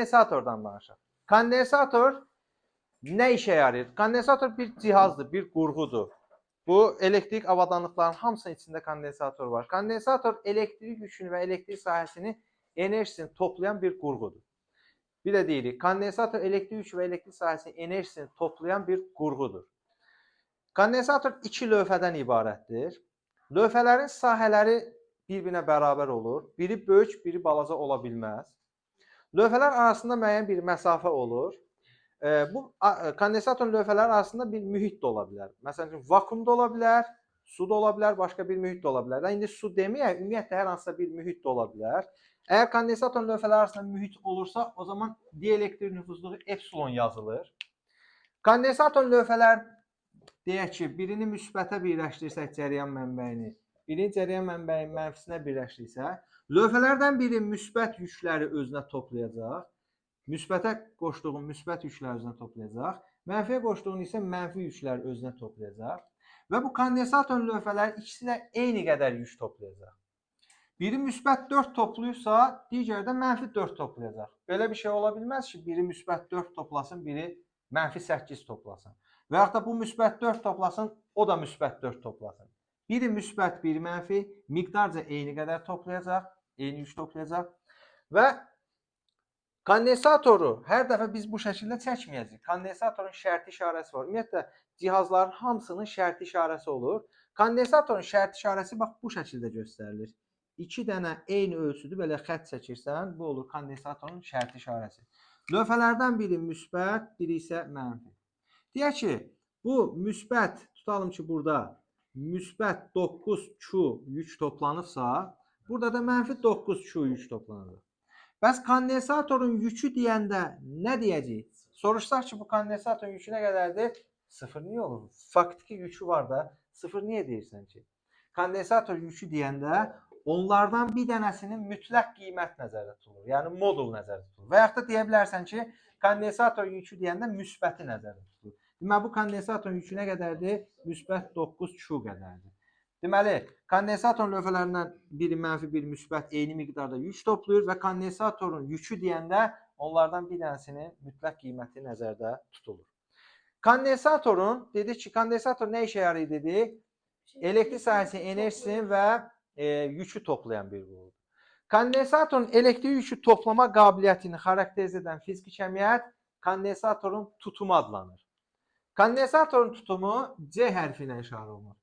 Kondensatordan danışaq. Kondensator nə işə yarayır? Kondensator bir cihazdır, bir qurğudur. Bu elektrik avadanlıqların hamısının içində kondensator var. Kondensator elektrik yükünü və elektrik sahəsini enerjisini toplayan bir qurğudur. Bir də deyirik, kondensator elektrik yükü və elektrik sahəsinin enerjisini toplayan bir qurğudur. Kondensator iki lövhədən ibarətdir. Lövhələrin sahələri bir-birinə bərabər olur. Biri böyük, biri balaca ola bilməz. Lövhələr arasında müəyyən bir məsafə olur. Bu kondensatorun lövhələri arasında bir mühit də ola bilər. Məsələn, vakuum da ola bilər, su da ola bilər, başqa bir mühit də ola bilər. İndi su deməyək, ümumiyyətlə hər hansısa bir mühit də ola bilər. Əgər kondensatorun lövhələri arasında mühit olursa, o zaman dielektrik nüfuzluğu epsilon yazılır. Kondensatorun lövhələr deyək ki, birini müsbətə birləşdirsək cəryan mənbəyini, birini cəryan mənbəyinin mənfisinə birləşdirsə, lövhələrdən biri müsbət yükləri özünə toplayacaq, müsbətə qoşduğun müsbət yükləri özünə toplayacaq, mənfiyə qoşduğun isə mənfi yükləri özünə toplayacaq və bu kondensatorun lövhələri ikisi də eyni qədər yük toplayacaq. Biri müsbət 4 toplayırsa, digəri də mənfi 4 toplayacaq. Belə bir şey ola bilməz ki, biri müsbət 4 toplasın, biri mənfi 8 toplasın. Və yaxud da bu müsbət 4 toplasın, o da müsbət 4 toplasın. Biri müsbət, biri mənfi, miqdarca eyni qədər toplayacaq, eyni yük toplayacaq və kondensatoru hər dəfə biz bu şəkildə çəkməyəcəyik. Kondensatorun şərti işarəsi var. Ümumiyyətlə, cihazların hamısının şərti işarəsi olur. Kondensatorun şərti işarəsi bax bu şəkildə göstərilir. 2 dənə eyni ölçüdür, belə xətt çəkirsən, bu olur kondensatorun şərti işarəsi. Lövhələrdən biri müsbət, biri isə mənfi. Deyək ki, bu müsbət, tutalım ki, burada müsbət 9Q yük toplanıbsa, burada da mənfi 9Q yük toplanır. Bəs kondensatorun yükü deyəndə nə deyəcəyik? Soruşsaq ki, bu kondensatorun yükü nə qədərdir? 0 niyə olur? Faktiki yükü var da, 0 niyə deyirsən ki? Kondensator yükü deyəndə onlardan bir dənəsinin mütləq qiymət nəzərdə tutulur. Yəni modul nəzərdə tutulur. Və yaxud da deyə bilərsən ki, kondensator yükü deyəndə müsbəti nəzərdə tutulur. Deməli, bu kondensatorun yükü nə qədərdir? Müsbət 9Q qədərdir. Deməli, kondensatorun lövhələrindən biri mənfi, biri müsbət eyni miqdarda yük toplayır və kondensatorun yükü deyəndə onlardan bir dənəsinin mütləq qiyməti nəzərdə tutulur. Kondensatorun, dedik ki, kondensator nə işə yarayır dedik? Elektrik sahəsinin enerjisini və yükü toplayan bir qurğudur. Kondensatorun elektrik yükü toplama qabiliyyətini xarakterizə edən fiziki cəmiyyət kondensatorun tutumu adlanır. Kondensatorun tutumu C hərfi ilə işarə olunur.